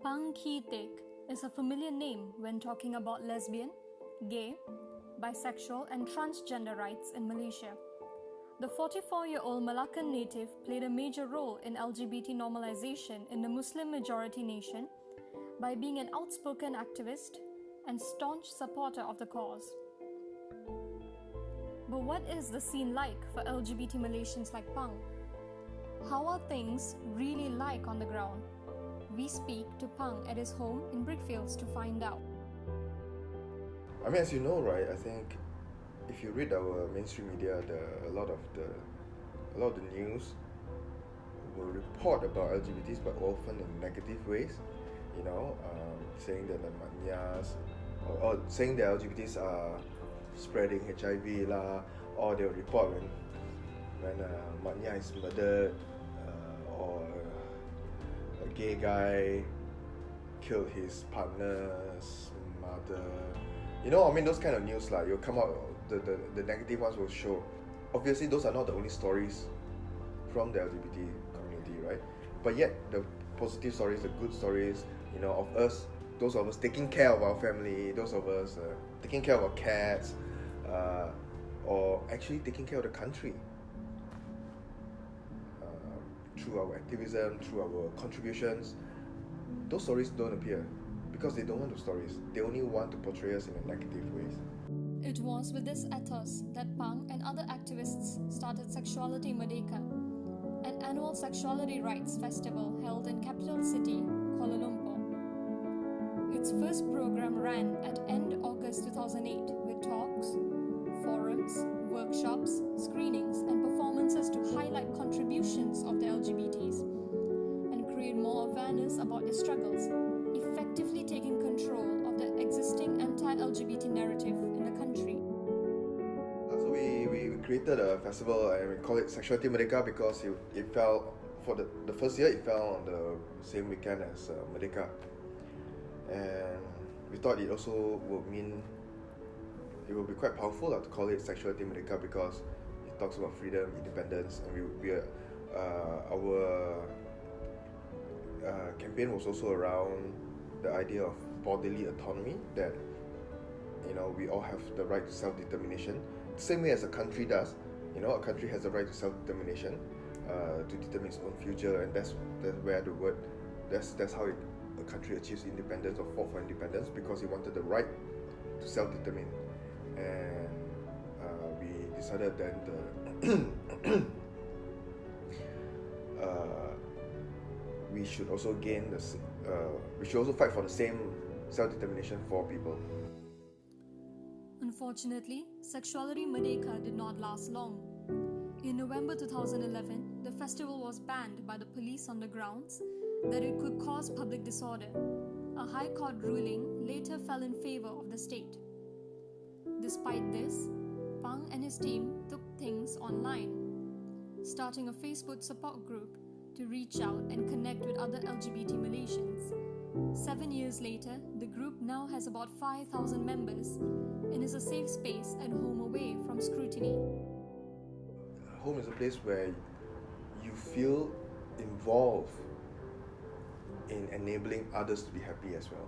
Pang Khee Teik is a familiar name when talking about lesbian, gay, bisexual and transgender rights in Malaysia. The 44-year-old Malaccan native played a major role in LGBT normalization in the Muslim-majority nation by being an outspoken activist and staunch supporter of the cause. But what is the scene like for LGBT Malaysians like Pang? How are things really like on the ground? We speak to Pang at his home in Brickfields to find out. I mean, as you know, right, I think if you read our mainstream media, a lot of the news will report about LGBTs, but often in negative ways. Saying that the manyas, or saying that LGBTs are spreading HIV lah, or they'll report when manya is murdered, or a gay guy killed his partner's mother. Those kind of news like you'll come out, the negative ones will show. Obviously, those are not the only stories from the LGBT community, right? But yet, the positive stories, the good stories, of us, those of us taking care of our family, those of us taking care of our cats, or actually taking care of the country through our activism, through our contributions. Those stories don't appear because they don't want those stories. They only want to portray us in a negative ways. It was with this ethos that Pang and other activists started Seksualiti Merdeka, an annual sexuality rights festival held in capital city, Kuala Lumpur. Its first program ran at end August 2008 with talks, forums, workshops, screenings and performances to highlight contributions of the LGBTs and create more awareness about their struggles, effectively taking control of the existing anti-LGBT narrative in the country. So we created a festival and we call it Seksualiti Merdeka because it fell, for the first year, it fell on the same weekend as Merdeka. And we thought it also would mean, it will be quite powerful to call it Seksualiti Merdeka because it talks about freedom, independence, and our campaign was also around the idea of bodily autonomy, that we all have the right to self-determination, the same way as a country does. A country has the right to self-determination, to determine its own future, and that's how a country achieves independence or fought for independence, because it wanted the right to self-determine. And we decided then we should also fight for the same self-determination for people. Unfortunately, Seksualiti Merdeka did not last long. In November 2011, the festival was banned by the police on the grounds that it could cause public disorder. A High Court ruling later fell in favor of the state. Despite this, Pang and his team took things online, starting a Facebook support group to reach out and connect with other LGBT Malaysians. 7 years later, the group now has about 5,000 members and is a safe space and home away from scrutiny. Home is a place where you feel involved in enabling others to be happy as well.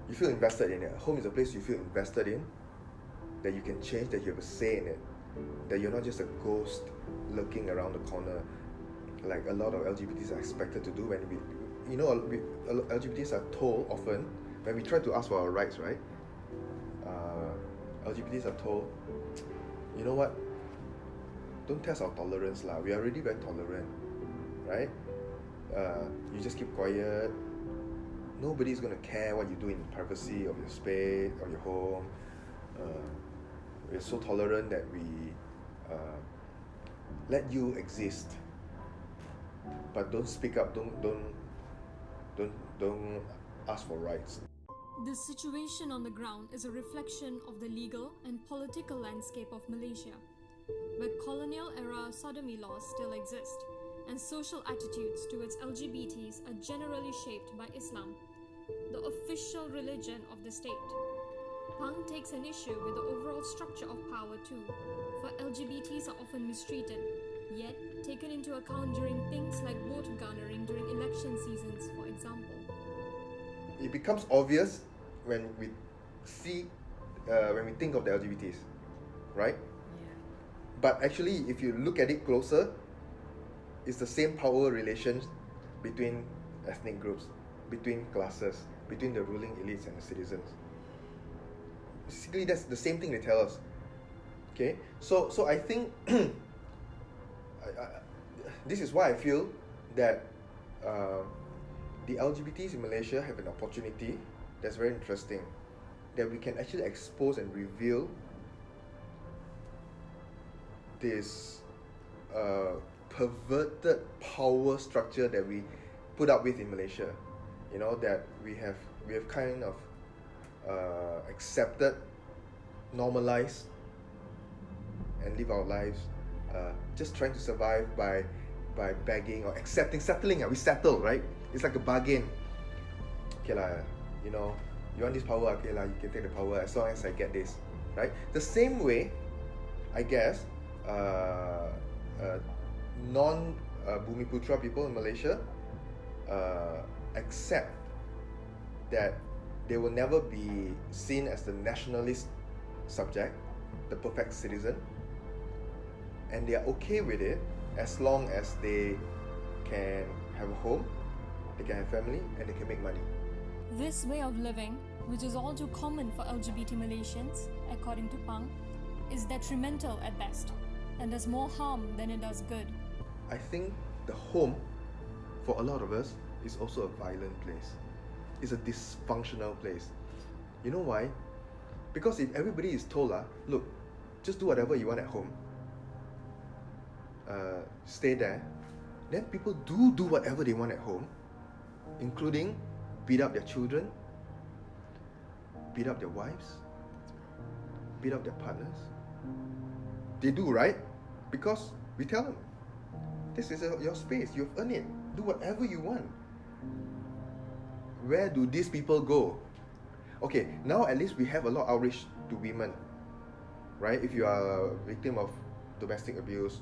You feel invested in it. Home is a place you feel invested in, that you can change, that you have a say in it, that you're not just a ghost lurking around the corner like a lot of LGBTs are expected to do. When LGBTs are told often, when we try to ask for our rights, right? LGBTs are told, you know what? Don't test our tolerance lah. We are already very tolerant, right? You just keep quiet. Nobody's gonna care what you do in the privacy of your space, of your home. We're so tolerant that we let you exist, but don't speak up. Don't ask for rights. The situation on the ground is a reflection of the legal and political landscape of Malaysia, where colonial-era sodomy laws still exist, and social attitudes towards LGBTs are generally shaped by Islam, the official religion of the state. Pang takes an issue with the overall structure of power too, for LGBTs are often mistreated, yet taken in into account during things like vote garnering during election seasons, for example. It becomes obvious when we think of the LGBTs, right? Yeah. But actually, if you look at it closer, it's the same power relations between ethnic groups, between classes, between the ruling elites and the citizens. Basically, that's the same thing they tell us. Okay, so I think this is why I feel that the LGBTs in Malaysia have an opportunity that's very interesting, that we can actually expose and reveal this perverted power structure that we put up with in Malaysia. You know, that we have kind of accepted, normalized, and live our lives just trying to survive by begging or settling. We settle, right? It's like a bargain. Okay lah, you know, you want this power, okay lah, you can take the power as long as I get this, right? The same way, I guess, non-Bumiputra people in Malaysia accept that they will never be seen as the nationalist subject, the perfect citizen, and they are okay with it as long as they can have a home, they can have family, and they can make money. This way of living, which is all too common for LGBT Malaysians, according to Pang, is detrimental at best and does more harm than it does good. I think the home, for a lot of us, is also a violent place. It's a dysfunctional place. You know why? Because if everybody is told, look, just do whatever you want at home, stay there, then people do whatever they want at home, including beat up their children, beat up their wives, beat up their partners. They do, right? Because we tell them, this is your space, you've earned it, do whatever you want. Where do these people go? Okay, now at least we have a lot of outreach to women, right? If you are a victim of domestic abuse,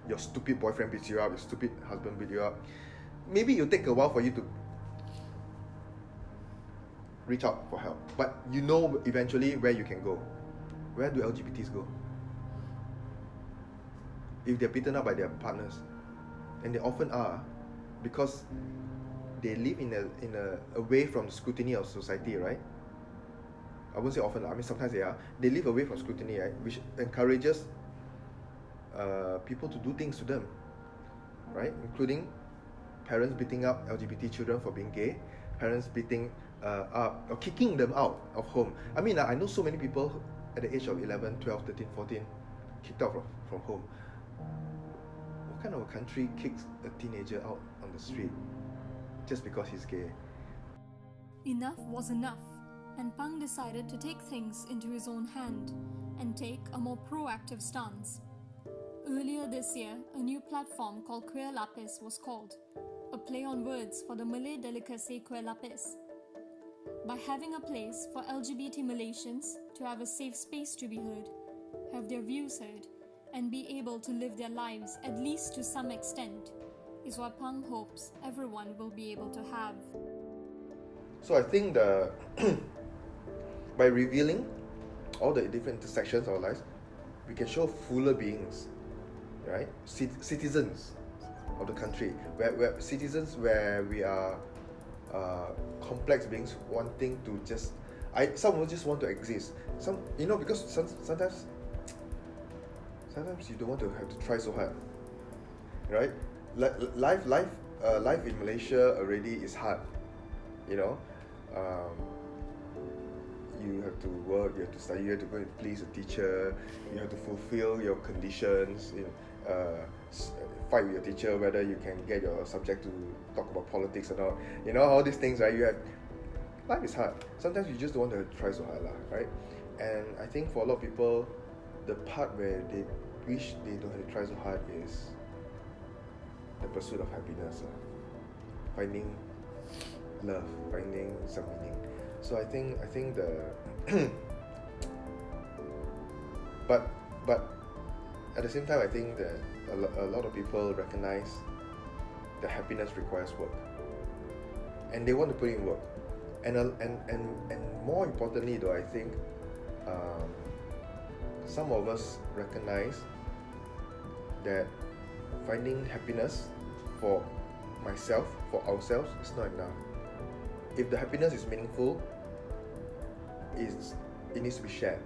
your stupid boyfriend beats you up, your stupid husband beats you up, maybe it'll take a while for you to reach out for help. But you know eventually where you can go. Where do LGBTs go? If they're beaten up by their partners, and they often are, because they live in a away from the scrutiny of society, right? I won't say often, I mean sometimes they are. They live away from scrutiny, right? Which encourages people to do things to them, right? Including parents beating up LGBT children for being gay, parents beating up or kicking them out of home. I mean, I know so many people at the age of 11, 12, 13, 14 kicked out from home. What kind of a country kicks a teenager out on the street just because he's gay? Enough was enough, and Pang decided to take things into his own hand and take a more proactive stance. Earlier this year, a new platform called Queer Lapis was called, a play on words for the Malay delicacy Queer Lapis. By having a place for LGBT Malaysians to have a safe space to be heard, have their views heard, and be able to live their lives at least to some extent, is what Pang hopes everyone will be able to have. So I think by revealing all the different intersections of our lives, we can show fuller beings, right? Citizens of the country, where citizens where we are complex beings wanting to just, some will just want to exist. Some, you know, because sometimes you don't want to have to try so hard, right? Life in Malaysia already is hard, you know. You have to work, you have to study, you have to go and please a teacher, you have to fulfill your conditions, fight with your teacher whether you can get your subject to talk about politics or not. You know, all these things, right? Life is hard. Sometimes you just don't want to try so hard, right? And I think for a lot of people, the part where they wish they don't have to try so hard is the pursuit of happiness, finding love, finding some meaning. So I think the but at the same time, I think that a lot of people recognize that happiness requires work, and they want to put in work. And more importantly, though, I think some of us recognize that finding happiness for myself, for ourselves, is not enough. If the happiness is meaningful, it needs to be shared.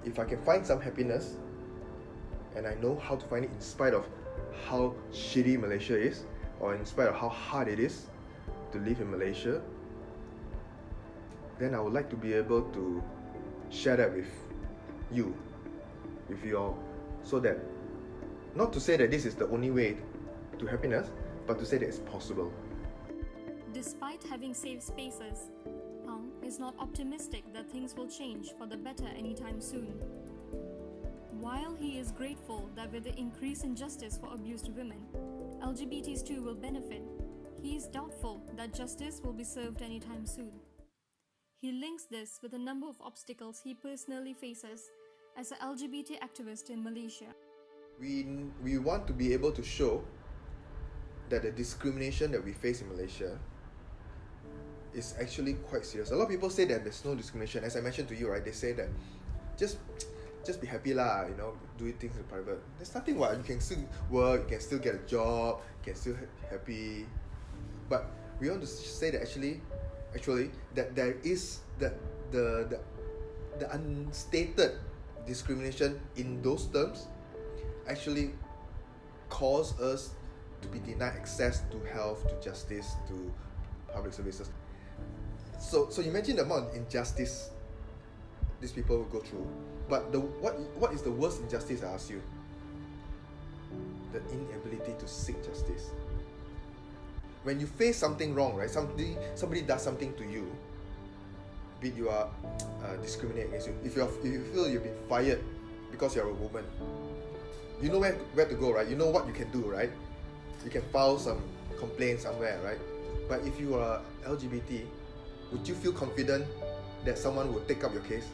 If I can find some happiness, and I know how to find it in spite of how shitty Malaysia is, or in spite of how hard it is to live in Malaysia, then I would like to be able to share that with you all, so that, not to say that this is the only way to happiness, but to say that it's possible. Despite having safe spaces, Pang is not optimistic that things will change for the better anytime soon. While he is grateful that with the increase in justice for abused women, LGBTs too will benefit, he is doubtful that justice will be served anytime soon. He links this with a number of obstacles he personally faces as an LGBT activist in Malaysia. We want to be able to show that the discrimination that we face in Malaysia is actually quite serious. A lot of people say that there's no discrimination. As I mentioned to you, right, they say that just be happy lah, do things in private. There's nothing what, you can still work, you can still get a job, you can still be happy. But we want to say that actually that there is the unstated discrimination in those terms actually cause us to be denied access to health, to justice, to public services. So imagine the amount of injustice these people will go through. But what is the worst injustice, I ask you? The inability to seek justice. When you face something wrong, right? Somebody does something to you, be it you are discriminated against you. If you feel you've been fired because you're a woman, you know where to go, right? You know what you can do, right? You can file some complaint somewhere, right? But if you are LGBT, would you feel confident that someone would take up your case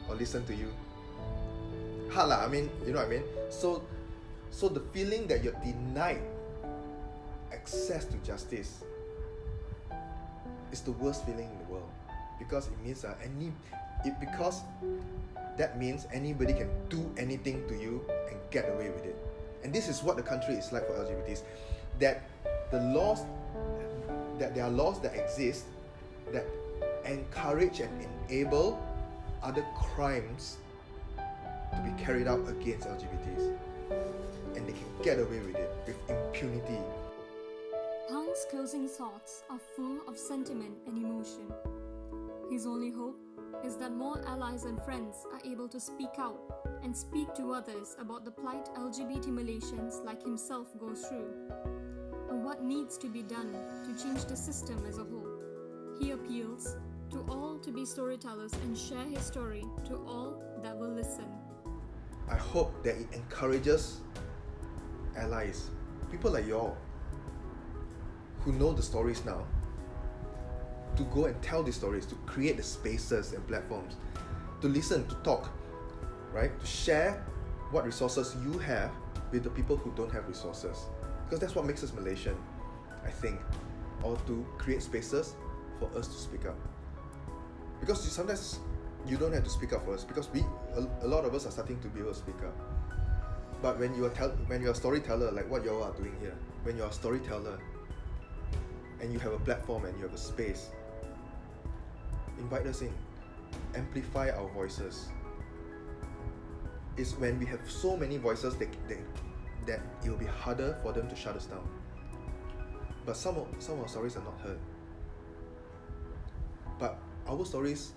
or listen to you? Hard lah, you know what I mean? So the feeling that you're denied access to justice is the worst feeling in the world, because it means that means anybody can do anything to you and get away with it. And this is what the country is like for LGBTs, that there are laws that exist that encourage and enable other crimes to be carried out against LGBTs, and they can get away with it with impunity. Pang's closing thoughts are full of sentiment and emotion. His only hope is that more allies and friends are able to speak out and speak to others about the plight LGBT Malaysians like himself go through, and what needs to be done to change the system as a whole. He appeals to all to be storytellers and share his story to all that will listen. I hope that it encourages allies, people like y'all, who know the stories now, to go and tell these stories, to create the spaces and platforms, to listen, to talk, right? To share what resources you have with the people who don't have resources. Because that's what makes us Malaysian, I think. Or to create spaces for us to speak up. Because sometimes you don't have to speak up for us, because a lot of us are starting to be able to speak up. But when you're a storyteller, like what y'all are doing here, when you're a storyteller and you have a platform and you have a space, invite us in, amplify our voices. It's when we have so many voices that it will be harder for them to shut us down. But some of our stories are not heard. But our stories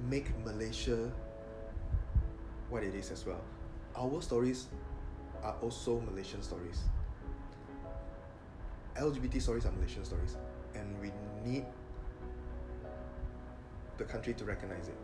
make Malaysia what it is as well. Our stories are also Malaysian stories. LGBT stories are Malaysian stories, and we need the country to recognize it.